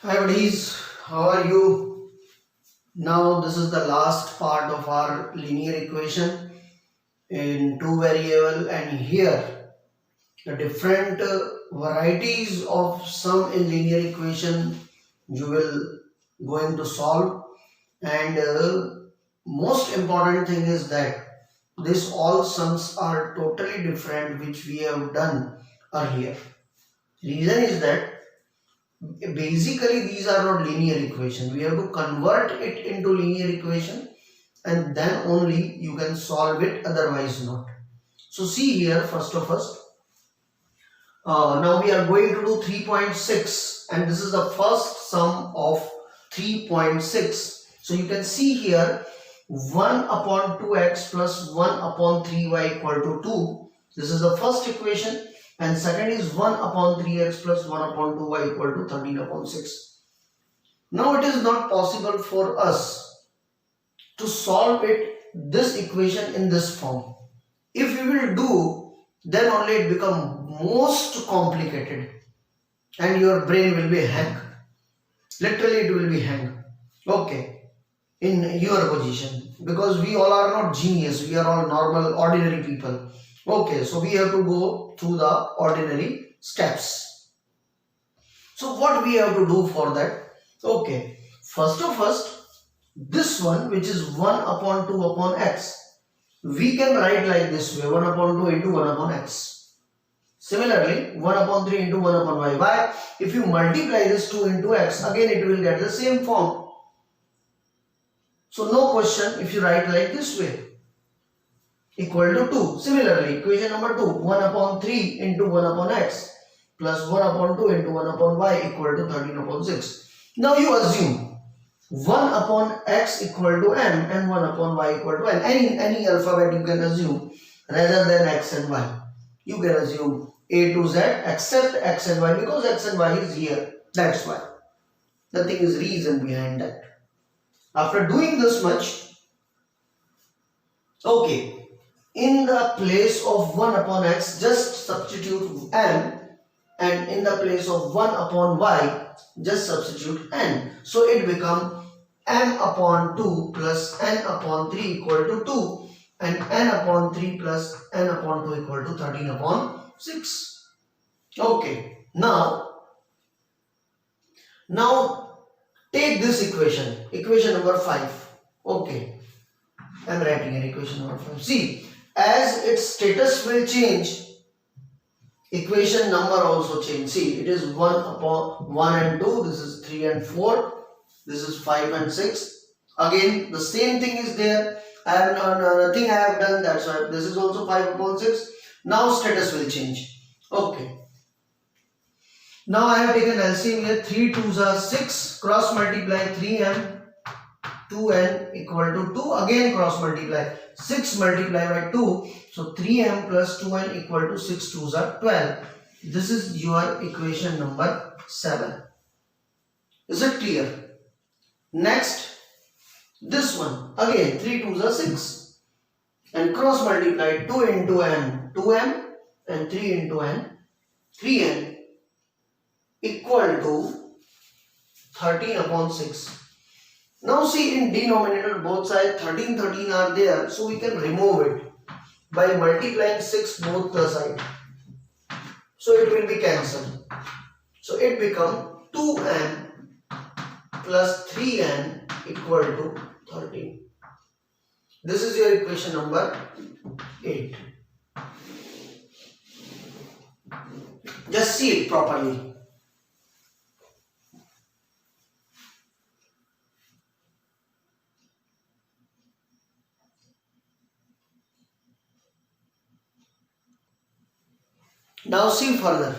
Hi buddies, how are you? Now this is the last part of our linear equation in two variable, and here the different varieties of sum in linear equation you will going to solve, and most important thing is that this all sums are totally different which we have done earlier. Reason is that basically these are not linear equation. We have to convert it into linear equation, and then only you can solve it, otherwise not. So see here, first of us, now we are going to do 3.6, and this is the first sum of 3.6. So you can see here 1 upon 2x plus 1 upon 3y equal to 2. This is the first equation, and second is 1 upon 3x plus 1 upon 2y equal to 13 upon 6. Now it is not possible for us to solve this equation in this form. If we will do, then only it become most complicated and your brain will be hang. Literally it will be hang. Okay, in your position, because we all are not genius, we are all normal ordinary people. Okay, so we have to go through the ordinary steps. So what we have to do for that? Okay, first of all, this one, which is 1 upon 2 upon x, we can write like this way: 1 upon 2 into 1 upon x. Similarly, 1 upon 3 into 1 upon y. Why? If you multiply this 2 into x, again it will get the same form. So no question if you write like this way, equal to 2. Similarly, equation number 2, 1 upon 3 into 1 upon x plus 1 upon 2 into 1 upon y equal to 13 upon 6. Now you assume 1 upon x equal to m and 1 upon y equal to n. Any alphabet you can assume rather than x and y. You can assume a to z except x and y, because x and y is here. That's why. Nothing is reason behind that. After doing this much, okay, in the place of 1 upon x, just substitute m, and in the place of 1 upon y, just substitute n. So it becomes m upon 2 plus n upon 3 equal to 2, and n upon 3 plus n upon 2 equal to 13 upon 6. Okay, now take this equation number 5. Okay, I am writing an equation number 5. See, as its status will change, equation number also change. See, it is 1 upon 1 and 2, this is 3 and 4, this is 5 and 6. Again the same thing is there. I have nothing I have done, that's why this is also 5 upon 6. Now status will change. Okay, now I have taken LCM here. 3 2s are 6, cross multiply 3m, 2n equal to 2, again cross multiply 6 multiply by 2, so 3m plus 2n equal to 6 2s are 12. This is your equation number 7. Is it clear? Next, this one, again 3 2s are 6, and cross multiply 2 into n, 2m, and 3 into n, 3n equal to 13 upon 6. Now see, in denominator both sides 13 are there, so we can remove it by multiplying 6 both the side. So it will be cancelled. So it becomes 2n plus 3n equal to 13. This is your equation number 8. Just see it properly. Now see further.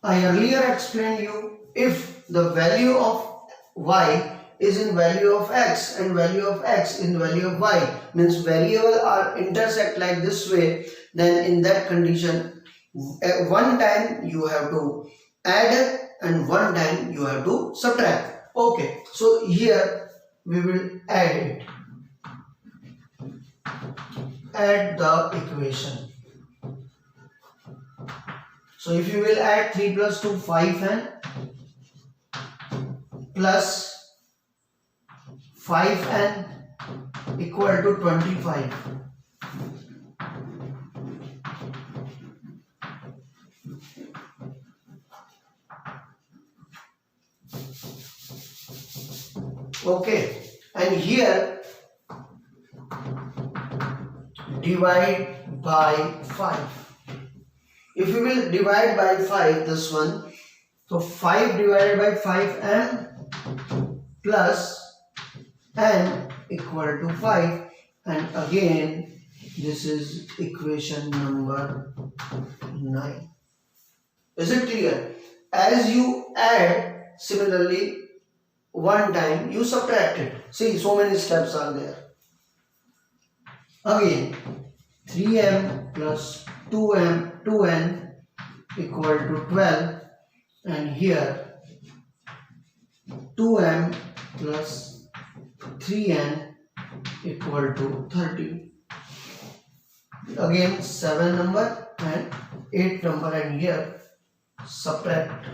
I earlier explained you, if the value of y is in value of x and value of x in value of y, means variable are intersect like this way, then in that condition one time you have to add and one time you have to subtract. Okay, so here we will add the equation. So if you will add 3 plus 2, 5n, plus 5n equal to 25. Okay, and here divide by 5. If we will divide by 5 this one, so 5 divided by 5n plus n equal to 5, and again this is equation number 9. Is it clear? As you add, similarly one time you subtract it. See, so many steps are there. Again 3m plus 2n equal to 12, and here 2m plus 3n equal to 30. Again 7 number and 8 number, and here subtract.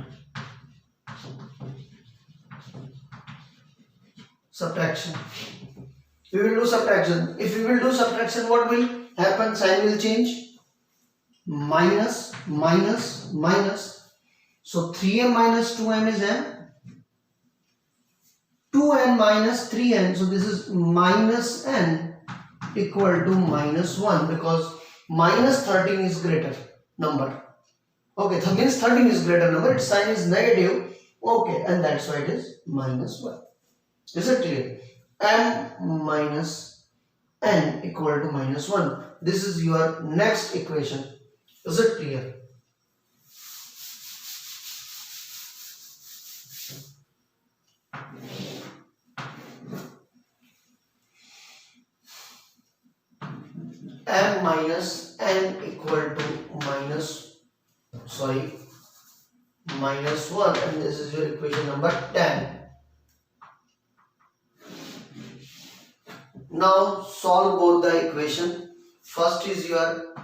Subtraction. We will do subtraction. If we will do subtraction, what will happen? Sign will change. Minus, minus, minus. So 3m minus 2m is m. 2n minus 3n. So this is minus n equal to minus 1, because minus 13 is greater number. Okay, that means 13 is greater number. Its sign is negative. Okay, and that's why it is minus 1. Is it clear? M minus n equal to minus 1. This is your next equation. Is it clear? M minus n equal to minus 1, and this is your equation number 10. Now solve both the equation. First is your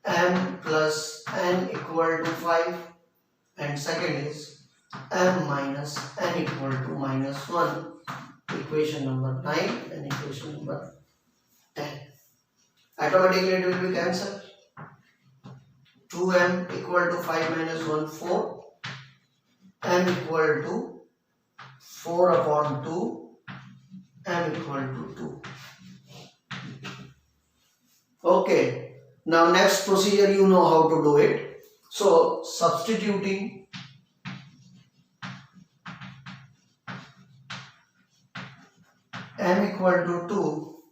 m plus n equal to 5, and second is m minus n equal to minus 1. Equation number 9 and equation number 10. Automatically it will be cancelled. 2m equal to 5 minus 1, 4. M equal to 4 upon 2. M equal to 2. Okay. Now next procedure, you know how to do it. So substituting m equal to 2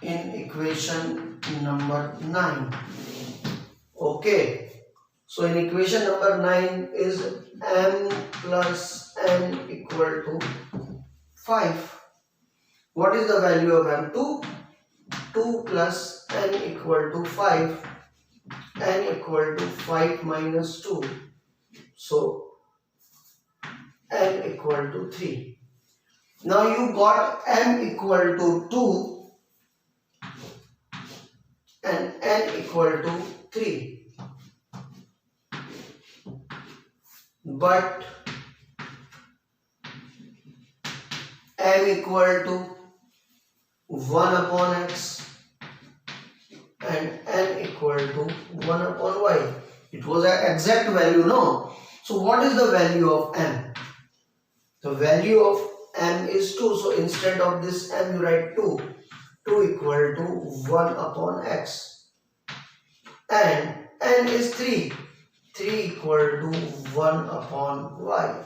in equation number 9. Okay. So in equation number 9 is m plus n equal to 5. What is the value of m? 2. 2 plus n equal to 5. N equal to 5 minus 2. So n equal to 3. Now you got m equal to 2 and n equal to 3. But m equal to 1 upon x and n equal to 1 upon y. It was an exact value, no? So what is the value of m? The value of m is 2. So instead of this m, you write 2. 2 equal to 1 upon x. And n is 3. 3 equal to 1 upon y.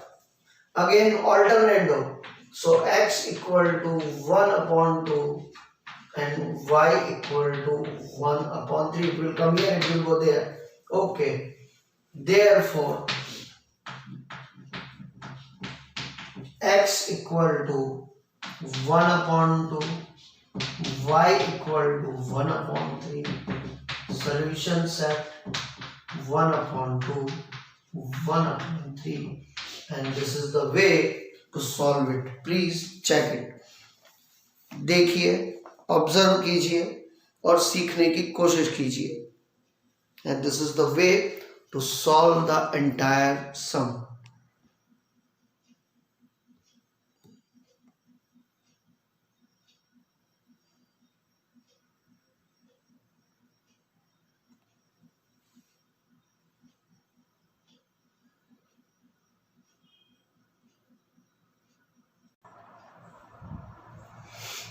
Again alternate though. So x equal to 1 upon 2 and y equal to 1 upon 3. It will come here, it will go there. Okay. Therefore, x equal to 1 upon 2, y equal to 1 upon 3. Solution set 1 upon 2, 1 upon 3. And this is the way to solve it. Please check it. देखिए, observe कीजिए और सीखने की कोशिश कीजिए. And this is the way to solve the entire sum.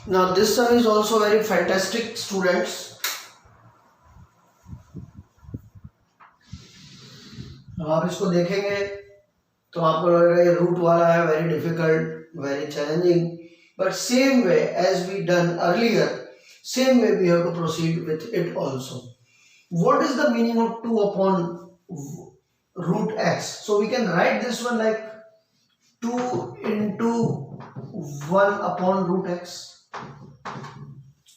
Now this sum is also very fantastic, students. अब आप इसको देखेंगे तो आपको लगेगा ये रूट वाला है, very difficult, very challenging, but same way as we done earlier, same way we have to proceed with it also. What is the meaning of 2 upon root x? So we can write this one like 2 into 1 upon root x.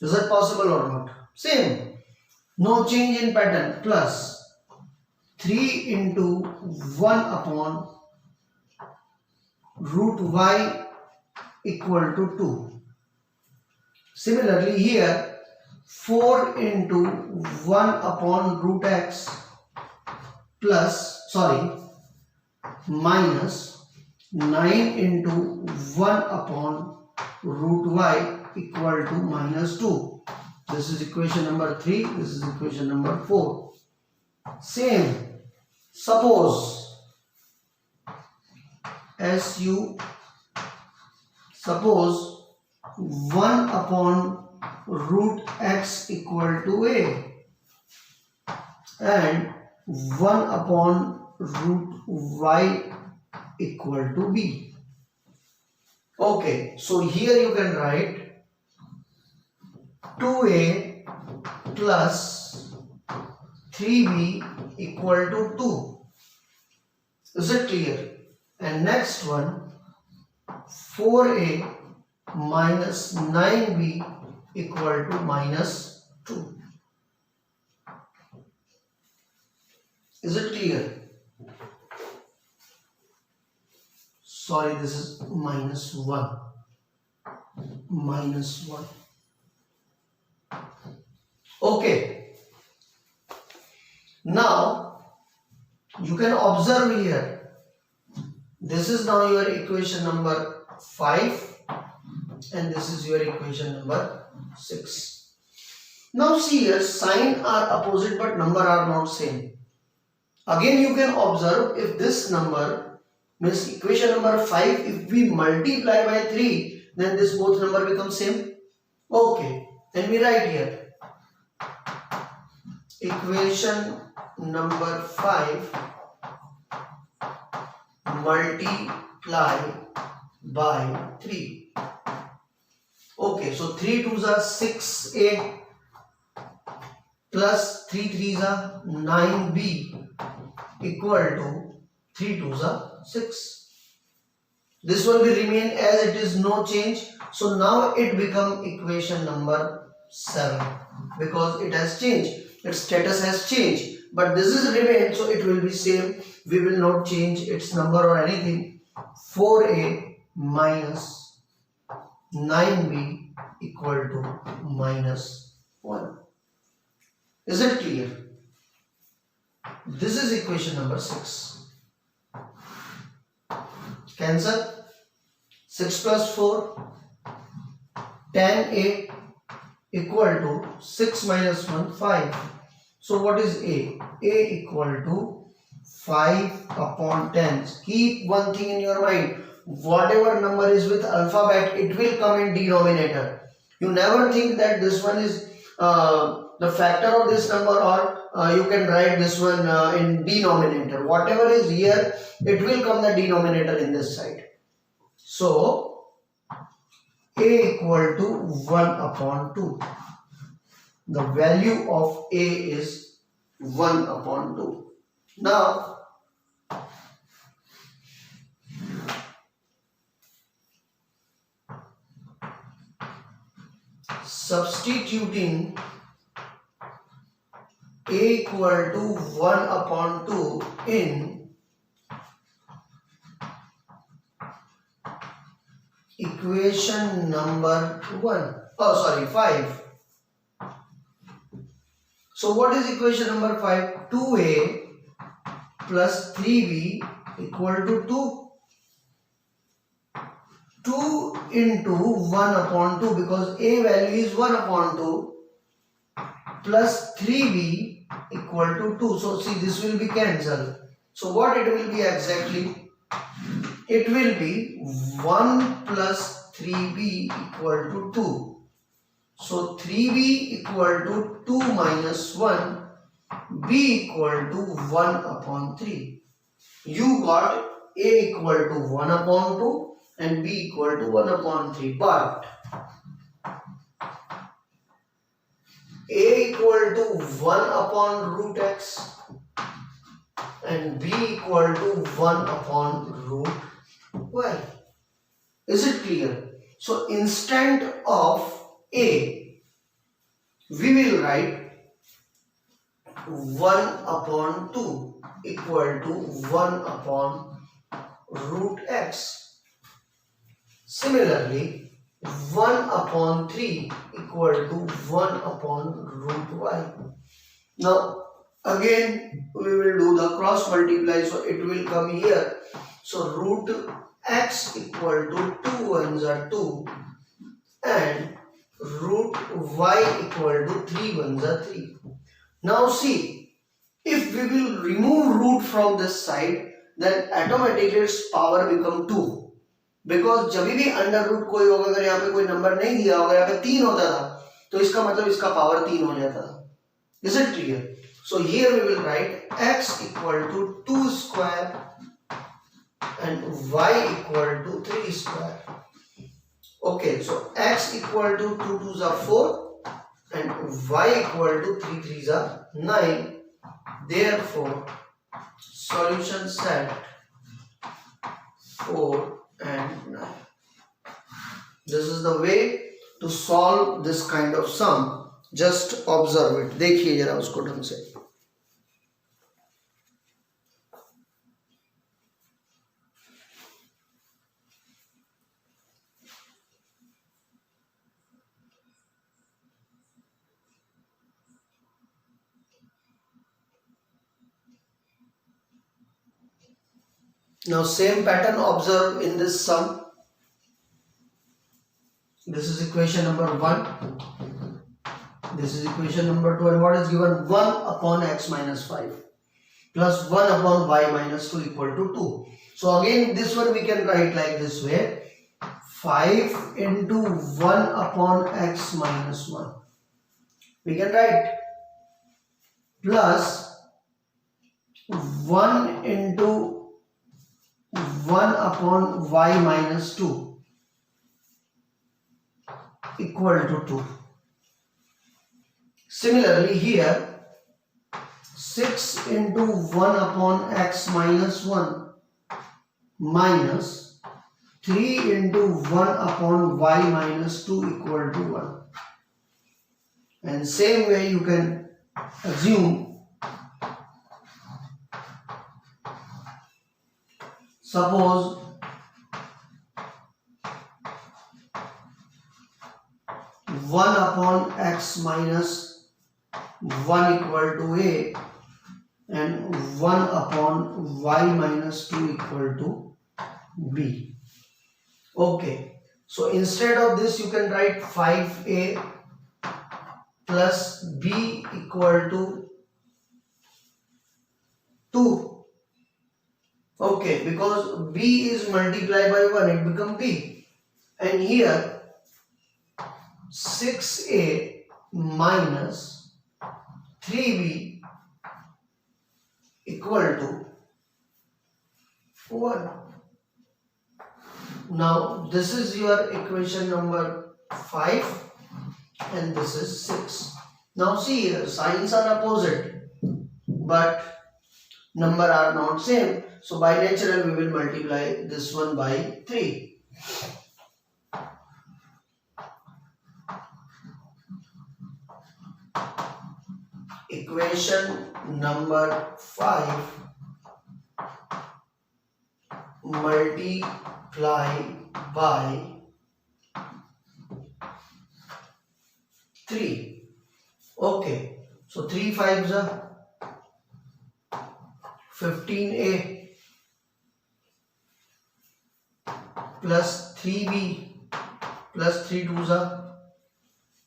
Is that possible or not? Same, no change in pattern, plus 3 into 1 upon root y equal to 2. Similarly here 4 into 1 upon root x minus 9 into 1 upon root y equal to minus 2. This is equation number 3, this is equation number 4. Same, suppose suppose 1 upon root x equal to a and 1 upon root y equal to b. Okay, so here you can write 2a plus 3b equal to 2. Is it clear? And next one, 4a minus 9b equal to minus 2. Is it clear? Sorry, this is minus 1. Minus 1. Okay. Now, you can observe here. This is now your equation number 5 and this is your equation number 6. Now see here, sign are opposite but number are not same. Again you can observe, if this number means equation number 5, if we multiply by 3, then this both number become same. Okay, then we write here equation number 5 multiply by 3. Okay, so 3 2s are 6a plus 3 3s are 9b equal to 3 2s are 6. This one will remain as it is, no change. So now it become equation number 7 because it has changed. Its status has changed. But this is remained, so it will be same. We will not change its number or anything. 4a minus 9b equal to minus 1. Is it clear? This is equation number 6. Cancel. 6 plus 4, 10a equal to 6 minus 1, 5. So what is a? A equal to 5 upon 10. Keep one thing in your mind. Whatever number is with alphabet, it will come in denominator. You never think that this one is the factor of this number, or you can write this one in denominator. Whatever is here, it will come the denominator in this side. So a equal to 1 upon 2. The value of a is 1 upon 2. Now, substituting a equal to 1 upon 2 in equation number 5. So what is equation number 5? 2a plus 3b equal to 2. 2 into 1 upon 2, because a value is 1 upon 2, plus 3b equal to 2. So see, this will be cancelled. So what it will be exactly? It will be 1 plus 3b equal to 2. So 3b equal to 2 minus 1, b equal to 1 upon 3. You got a equal to 1 upon 2 and b equal to 1 upon 3. But a equal to 1 upon root x and b equal to 1 upon root y. Is it clear? So instead of a, we will write 1 upon 2 equal to 1 upon root x. Similarly, 1 upon 3 equal to 1 upon root y. Now again we will do the cross multiply, so it will come here. So root x equal to 2 ones are 2 and root y equal to 3 ones are 3. Now see, if we will remove root from this side, then automatically its power become 2. Because जब भी under root कोई होगा, अगर यहाँ पे कोई number नहीं दिया होगा, यहाँ पे 3 होता था, तो इसका मतलब इसका पावर 3 हो जाता था. Is it clear? So here we will write x equal to 2 square and y equal to 3 square. Okay, so x equal to 2 2s are 4 and y equal to 3 3s are 9. Therefore, solution set 4 and 9. This is the way to solve this kind of sum. Just observe it. देखिए जरा उसको ढंग से. Now same pattern observe in this sum. This is equation number 1. This is equation number 2, and what is given? 1 upon x minus 5 plus 1 upon y minus 2 equal to 2. So again this one we can write like this way. 5 into 1 upon x minus 1. We can write plus 1 into 1 upon y minus 2 equal to 2. Similarly here 6 into 1 upon x minus 1 minus 3 into 1 upon y minus 2 equal to 1. And same way you can assume, suppose one upon x minus 1 equal to a and 1 upon y minus 2 equal to b. Okay, so instead of this you can write 5a plus b equal to 2. Okay, because b is multiplied by 1, it becomes b. And here 6a minus 3b equal to 1. Now this is your equation number 5 and this is 6. Now see here, signs are opposite but number are not same. So by natural we will multiply this one by 3. Equation number 5 multiply by 3. Okay, so 3 5s are 15a plus 3b plus 3 2s are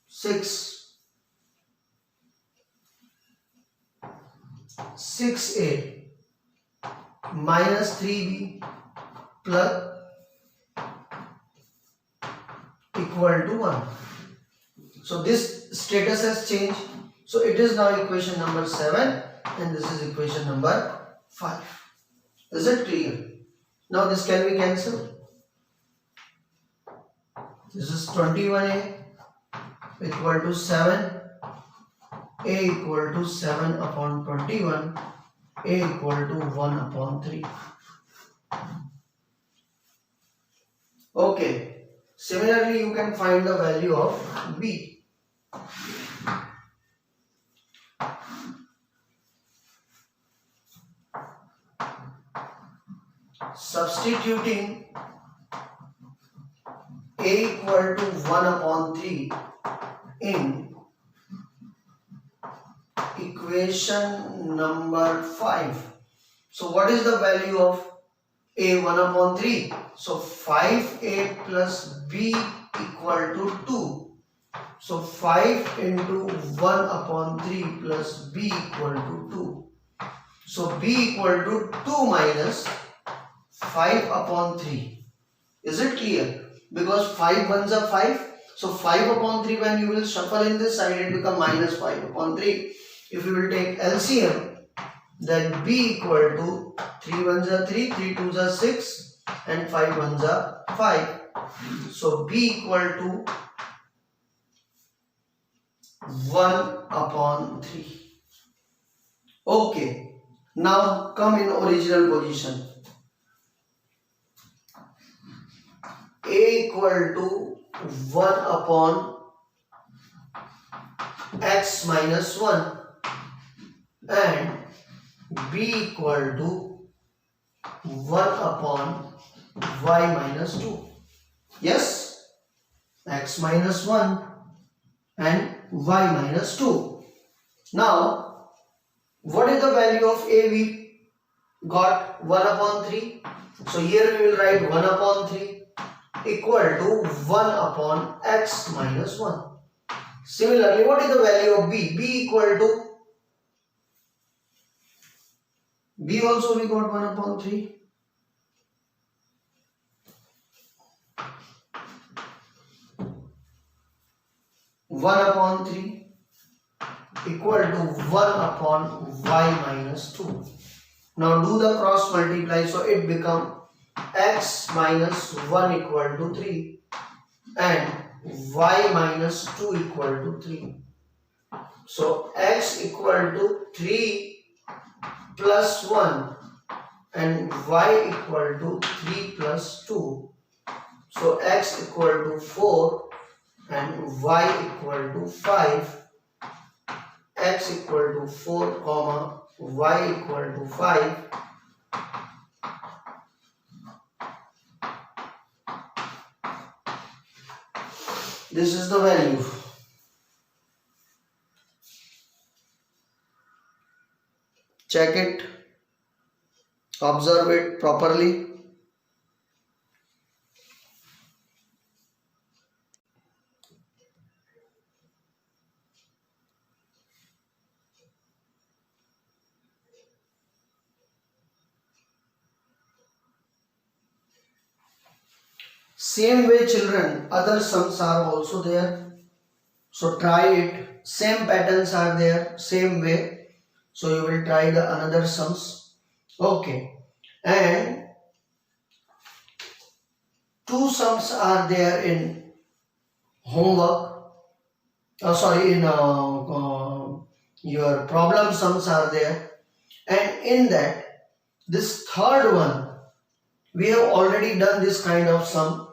6. 6a minus 3b plus equal to 1. So this status has changed. So it is now equation number 7 and this is equation number 5. Is it clear? Now this can be cancelled. This is 21a equal to 7. A equal to 7 upon 21. A equal to 1 upon 3. Okay. Similarly, you can find the value of B. Substituting A equal to 1 upon 3 in equation number 5. So what is the value of A 1 upon 3? So 5A plus B equal to 2. So 5 into 1 upon 3 plus B equal to 2. So B equal to 2 minus 5 upon 3. Is it clear? Because 5 ones are 5. So 5 upon 3, when you will shuffle in this side, it become minus 5 upon 3. If you will take LCM, then B equal to 3 ones are 3, 3 twos are 6 and 5 ones are 5. So B equal to 1 upon 3. Okay. Now come in original position. A equal to 1 upon x minus 1 and B equal to 1 upon y minus 2. Yes, x minus 1 and y minus 2. Now, what is the value of A? We got 1 upon 3. So here we will write 1 upon 3 equal to 1 upon x minus 1. Similarly, what is the value of B? B equal to, B also we got 1 upon 3. One upon 3 equal to 1 upon y minus 2. Now do the cross multiply, so it become x minus 1 equal to 3 and y minus 2 equal to 3. So x equal to 3 plus 1 and y equal to 3 plus 2. So x equal to 4 and y equal to 5. X equal to 4 comma y equal to 5. This is the value. Check it, observe it properly. Same way children, other sums are also there. So try it. Same patterns are there, same way. So you will try the another sums. Okay. And two sums are there in homework. In your problem sums are there. And in that, this third one, we have already done this kind of sum,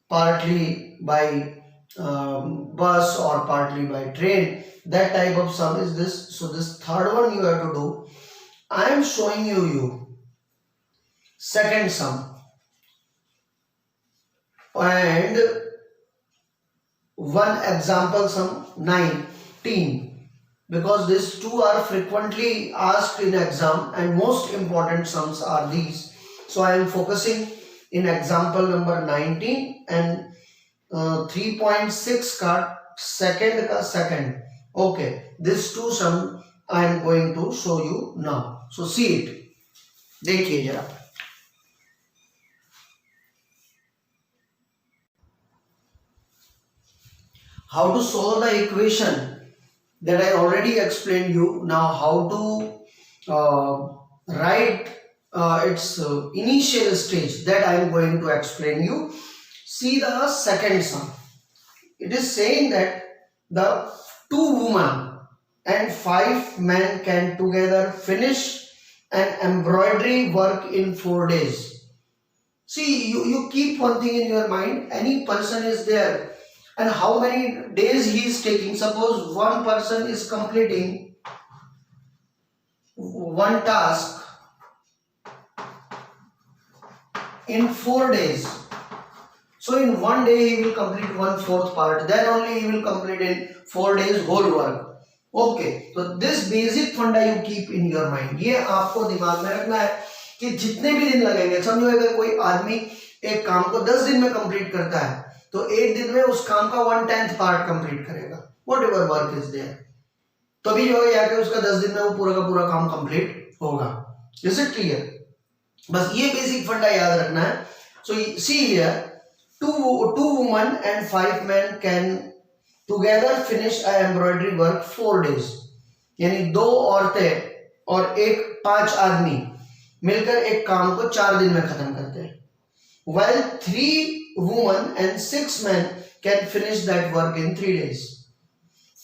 partly by bus or partly by train. That type of sum is this. So this third one you have to do. I am showing you second sum and one example sum 19, because these two are frequently asked in exam and most important sums are these. So I am focusing in example number 19 and 3.6 का second. Okay, this two sum I am going to show you now. So see it. देखिए जरा. how to solve the equation that I already explained you. Now how to write its initial stage, that I am going to explain you. See the second sum. It is saying that the 2 women and 5 men can together finish an embroidery work in 4 days. See, you keep one thing in your mind. Any person is there and how many days he is taking. Suppose one person is completing one task in 4 days. So in 1 day he will complete 1/4 part. Then only he will complete in 4 days whole work. Okay, so this basic funda you keep in your mind. ये आपको दिमाग में रखना है कि जितने भी दिन लगेंगे, समझो अगर कोई आदमी एक काम को 10 दिन में कंप्लीट करता है तो एक दिन में उस काम का 1/10 पार्ट कंप्लीट करेगा, whatever work is there, तभी जो है कि उसका 10 दिन में वो पूरा का पूरा काम कंप्लीट होगा. Is it clear? बस ये बेसिक फंडा याद रखना है. So see here, two women and 5 men can together finish a embroidery work 4 days. यानी 2 औरतें और 5 आदमी मिलकर एक काम को 4 दिन में खत्म करते हैं. While 3 women and 6 men can finish that work in 3 days.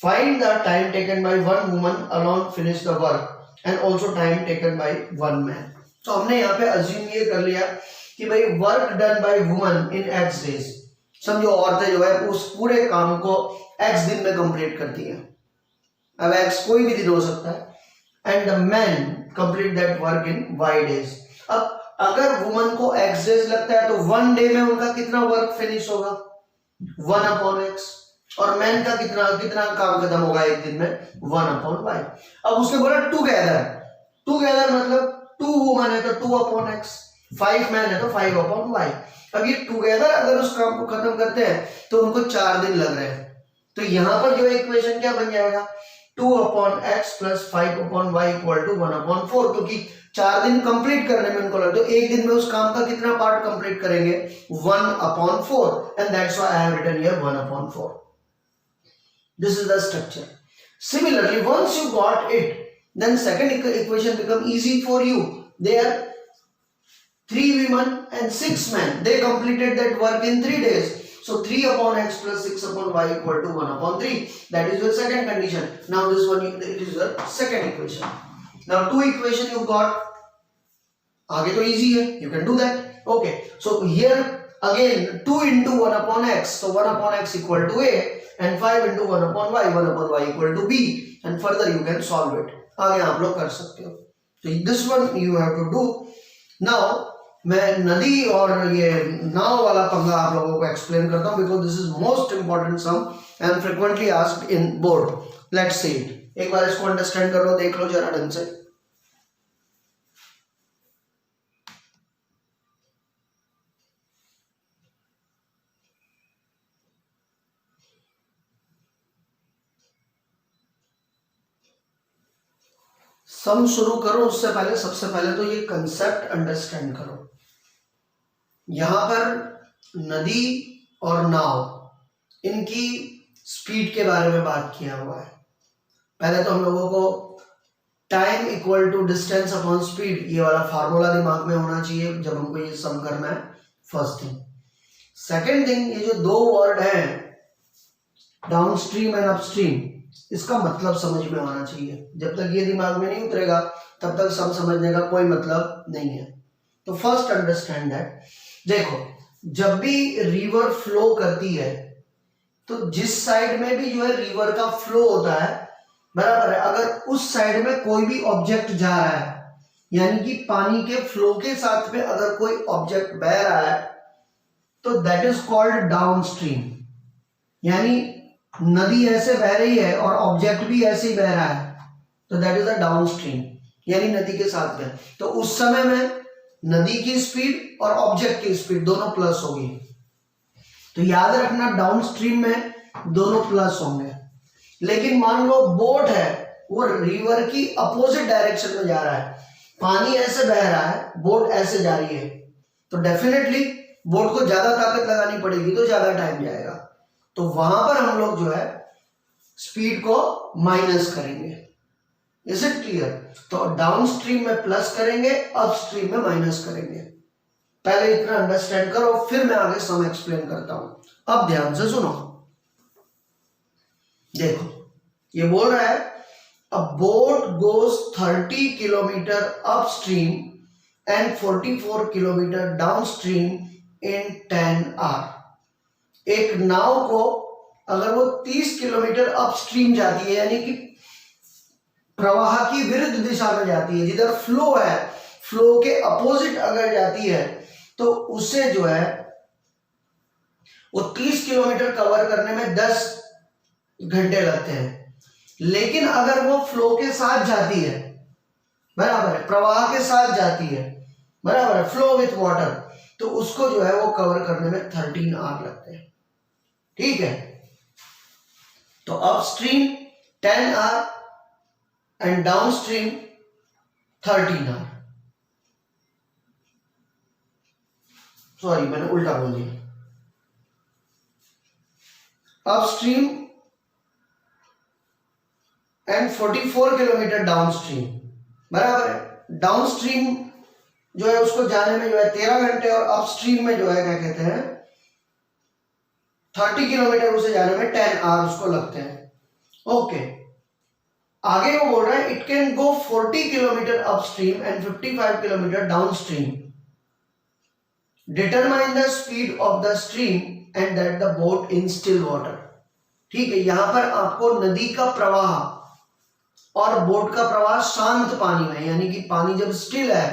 Find the time taken by 1 woman alone finish the work and also time taken by 1 man. तो हमने यहाँ पे अज्यूम ये कर लिया कि भाई work done by woman in x days. समझो औरतें जो है उस पूरे काम को x दिन में कंप्लीट करती हैं. अब x कोई भी दिन हो सकता है. And the man complete that work in y days. अब अगर वुमन को x डेज लगता है तो 1 डे में उनका कितना वर्क फिनिश होगा? 1/x. और मैन का कितना काम खत्म होगा एक दिन में? 1/y. अब उसने बोला टुगेदर मतलब 2 वुमन है तो 2/x, 5 मैन है तो 5/y. अब ये टुगेदर अगर उस काम को खत्म करते हैं तो उनको 4 दिन लग रहे हैं. तो यहां पर जो इक्वेशन क्या बन जाएगा? 2/x plus 5/y equal to 1/4. क्योंकि 4 दिन कंप्लीट करने में उनको लग, तो एक दिन में उस काम का कितना पार्ट कंप्लीट करेंगे? 1/4. And that's why I have written here 1/4. This is the structure. Similarly, once you got it, then second equation become easy for you. There 3 women and 6 men, they completed that work in 3 days. So 3/x plus 6/y equal to 1/3. That is your second condition. Now this one, it is your second equation. Now 2 equation you got. आगे तो easy है, you can do that. Okay, so here again 2 into 1/x. So 1/x equal to a. And 5 into 1/y equal to b. And further you can solve it. आगे आप लोग कर सकते हो. So this one you have to do. Now मैं नदी और ये नाव वाला पंगा आप लोगों को एक्सप्लेन करता हूँ because this is most important sum and frequently asked in board. Let's see it. एक बार इसको अंडरस्टैंड कर लो, देख लो जरा ढंग से. सम शुरू करो उससे पहले सबसे पहले तो ये कंसेप्ट अंडरस्टैंड करो. यहां पर नदी और नाव, इनकी स्पीड के बारे में बात किया हुआ है. पहले तो हम लोगों को time equal to distance upon speed, ये वाला फार्मूला दिमाग में होना चाहिए जब हमको ये सम करना है. First thing. सेकेंड थिंग, ये जो 2 वर्ड हैं डाउन स्ट्रीम एंड अपस्ट्रीम, इसका मतलब समझ में आना चाहिए. जब तक ये दिमाग में नहीं उतरेगा तब तक सम समझने का कोई मतलब नहीं है. तो फर्स्ट अंडरस्टैंड दैट. देखो, जब भी रिवर फ्लो करती है तो जिस साइड में भी जो है रिवर का फ्लो होता है, बराबर है, अगर उस साइड में कोई भी ऑब्जेक्ट जा रहा है, यानी कि पानी के फ्लो के साथ में अगर कोई ऑब्जेक्ट बह रहा है तो that is called down stream. यानी नदी ऐसे बह रही है और ऑब्जेक्ट भी ऐसे ही बह रहा है तो that is a down stream, यानी नदी के साथ में. तो उस समय में नदी की स्पीड और ऑब्जेक्ट की स्पीड दोनों प्लस होगी. तो याद रखना डाउन स्ट्रीम में दोनों प्लस होंगे. लेकिन मान लो बोट है, वो रिवर की अपोजिट डायरेक्शन में जा रहा है, पानी ऐसे बह रहा है, बोट ऐसे जा रही है, तो डेफिनेटली बोट को ज्यादा ताकत लगानी पड़ेगी तो ज्यादा टाइम जाएगा. तो वहां पर हम लोग जो है स्पीड को माइनस करेंगे। Is it clear? तो डाउन स्ट्रीम में प्लस करेंगे, अप स्ट्रीम में माइनस करेंगे। पहले इतना अंडरस्टैंड करो, फिर मैं आगे सम एक्सप्लेन करता हूं। अब ध्यान से सुनो, देखो ये बोल रहा है a boat goes 30 kilometre upstream and 44 kilometre downstream in 10 hour. एक नाव को अगर वो 30 किलोमीटर अपस्ट्रीम जाती है, यानी कि प्रवाह की विरुद्ध दिशा में जाती है, जिधर फ्लो है फ्लो के अपोजिट अगर जाती है, तो उसे जो है वो 30 किलोमीटर कवर करने में 10 घंटे लगते हैं। लेकिन अगर वो फ्लो के साथ जाती है, बराबर है, प्रवाह के साथ जाती है, बराबर है, फ्लो विथ वाटर, तो उसको जो है वो कवर करने में 13 आवर लगते हैं। ठीक है, तो upstream 10 hour and downstream 13 hour. Sorry, मैंने उल्टा बोल दिया। अपस्ट्रीम एंड 44 किलोमीटर डाउनस्ट्रीम, बराबर है। डाउनस्ट्रीम जो है उसको जाने में जो है 13 घंटे, और अपस्ट्रीम में जो है क्या कहते हैं 30 किलोमीटर उसे जाने में 10 आवर उसको लगते हैं। ओके, आगे वो बोल रहा है it can go 40 kilometre upstream and 55 kilometre downstream. Determine the speed of the stream and that the boat in still water. ठीक है, यहां पर आपको नदी का प्रवाह और बोट का प्रवाह शांत पानी में, यानी कि पानी जब स्टिल है,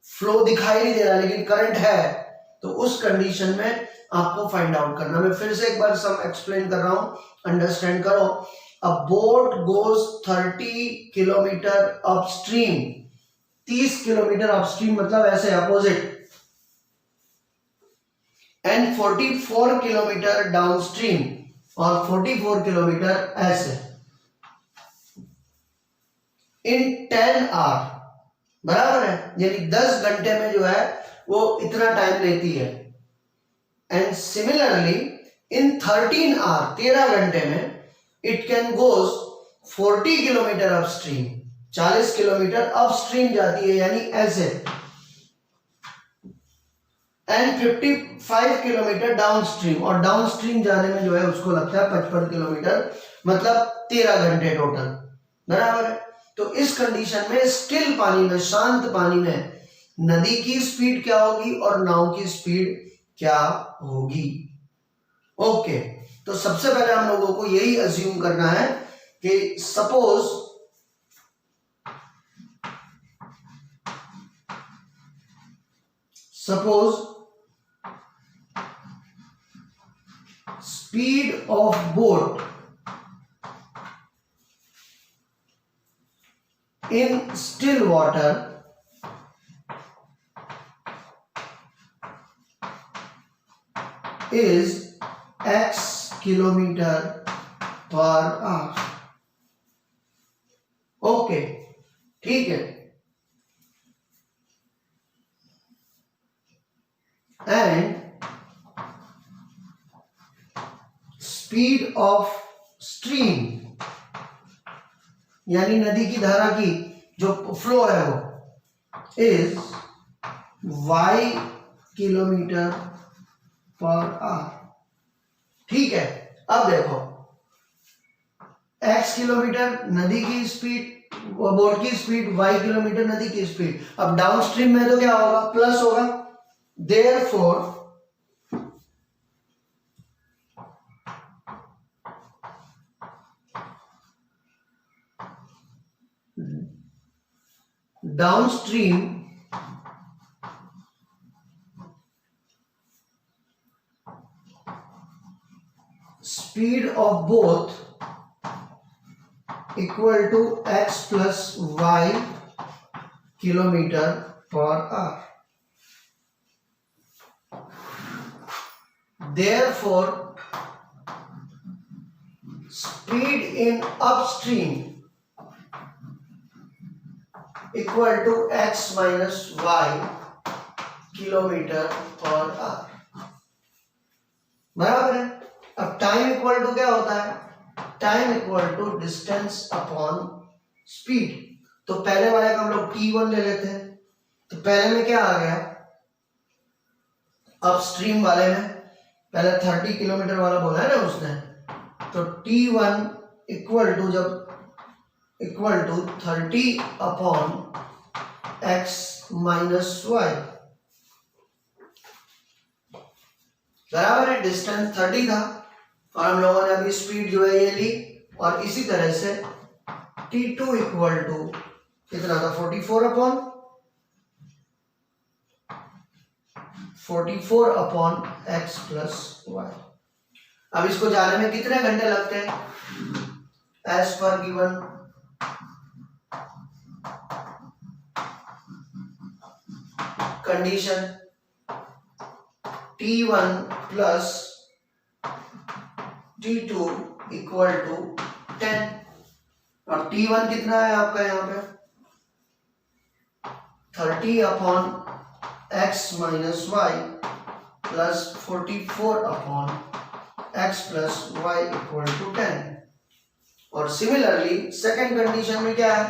फ्लो दिखाई नहीं दे रहा लेकिन करंट है, तो उस कंडीशन में आपको फाइंड आउट करना। मैं फिर से एक बार सम एक्सप्लेन कर रहा हूं, अंडरस्टैंड करो। अ boat goes 30 kilometre upstream, 30 kilometre upstream मतलब ऐसे अपोजिट, एंड 44 किलोमीटर डाउनस्ट्रीम, और 44 किलोमीटर ऐसे, इन 10 आवर, बराबर है, यानी 10 घंटे में जो है वो इतना टाइम लेती है। एंड सिमिलरली इन 13 आवर, 13 घंटे में, it can goes 40 kilometre upstream, 40 kilometre upstream जाती है, यानी ऐसे, एंड 55 किलोमीटर डाउनस्ट्रीम, और डाउनस्ट्रीम जाने में जो है उसको लगता है 55 किलोमीटर, मतलब 13 घंटे टोटल, बराबर है। तो इस कंडीशन में स्टिल पानी में, शांत पानी में, नदी की स्पीड क्या होगी और नाव की स्पीड क्या होगी। ओके, तो सबसे पहले हम लोगों को यही अज्यूम करना है कि suppose speed of boat in still water is x kilometer per hour. Okay, ठीक है, एंड स्पीड ऑफ स्ट्रीम, यानी नदी की धारा की जो फ्लो है वो, is y kilometre per our. ठीक है, अब देखो x किलोमीटर नदी की स्पीड, बोट की स्पीड, y किलोमीटर नदी की स्पीड। अब डाउनस्ट्रीम में तो क्या होगा, प्लस होगा, therefore downstream speed of both equal to x plus y kilometer per hour. Therefore, speed in upstream equal to x minus y kilometre per hour, बराबर है। अब टाइम इक्वल टू क्या होता है, time equal to distance upon speed. तो पहले वाले का हम लोग t1 ले लेते हैं। तो पहले में क्या आ गया, अपस्ट्रीम वाले में पहले 30 किलोमीटर वाला बोला है ना उसने, तो t1 इक्वल टू जब equal to 30 upon x minus y, बराबर है, डिस्टेंस 30 था और हम लोगों ने अभी स्पीड जो है ये ली। और इसी तरह से t2 इक्वल टू कितना था, 44 अपॉन x प्लस वाई। अब इसको जाने में कितने घंटे लगते हैं, as per given condition t1 plus t2 equal to 10। और t1 कितना है आपका यहाँ पे 30 upon x minus y plus 44 upon x plus y equal to 10। और सिमिलरली सेकेंड कंडीशन में क्या है,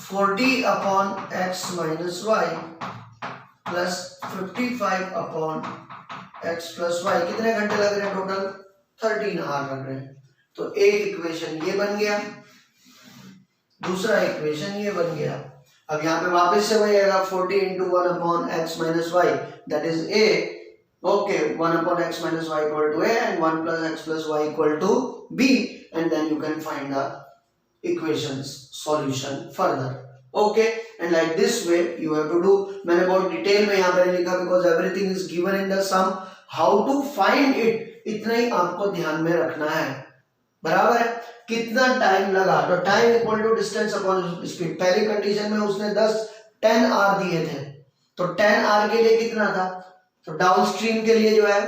40 upon x minus y plus 55 upon x plus y, कितने घंटे लग रहे हैं टोटल, 13 आवर लग रहे हैं। तो एक इक्वेशन ये बन गया, दूसरा इक्वेशन ये बन गया। अब यहाँ पे वापस से वही आएगा 40 into 1 upon x minus y that is a, okay, 1 upon x minus y equal to a and 1 plus x plus y equal to b and then you can find the equations solution further, okay. And like this way you have to do. मैंने बहुत detail में यहाँ पे लिखा because everything is given in the sum, how to find it इतना ही आपको ध्यान में रखना है, बराबर है। कितना टाइम लगा, तो time equal to distance upon speed. पहली कंडीशन में उसने 10 आवर दिए थे, तो 10 आवर के लिए कितना था, तो डाउनस्ट्रीम के लिए जो है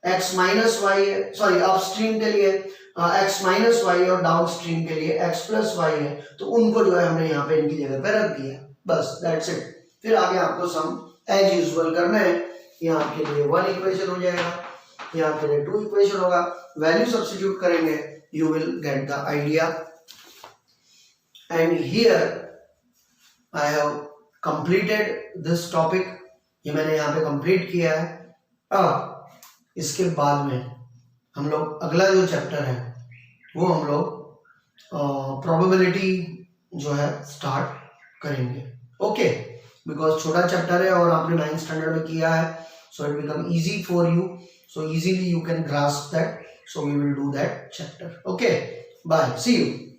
x माइनस वाई है, सॉरी अपस्ट्रीम के लिए x माइनस वाई और डाउनस्ट्रीम के लिए x प्लस वाई है, तो उनको जो है हमने यहाँ पे इनकी जगह पे रख दिया, बस दैट्स इट। फिर आगे आपको सम एज यूजुअल करना है। यहाँ आपके लिए 1 इक्वेशन हो जाएगा, यहाँ आपके लिए 2 इक्वेशन होगा, वैल्यू सब्स्टिट्यूट करेंगे, you will get the idea। and here I have completed this topic, ये मैंने यहाँ पे कंप्लीट किया है। अब इसके बाद में हम लोग अगला जो चैप्टर है वो हम लोग प्रोबेबिलिटी जो है स्टार्ट करेंगे, ओके। बिकॉज छोटा चैप्टर है और आपने 9th स्टैंडर्ड में किया है, so it become easy for you, so easily you can grasp that, so we will do that chapter, okay, bye, see you।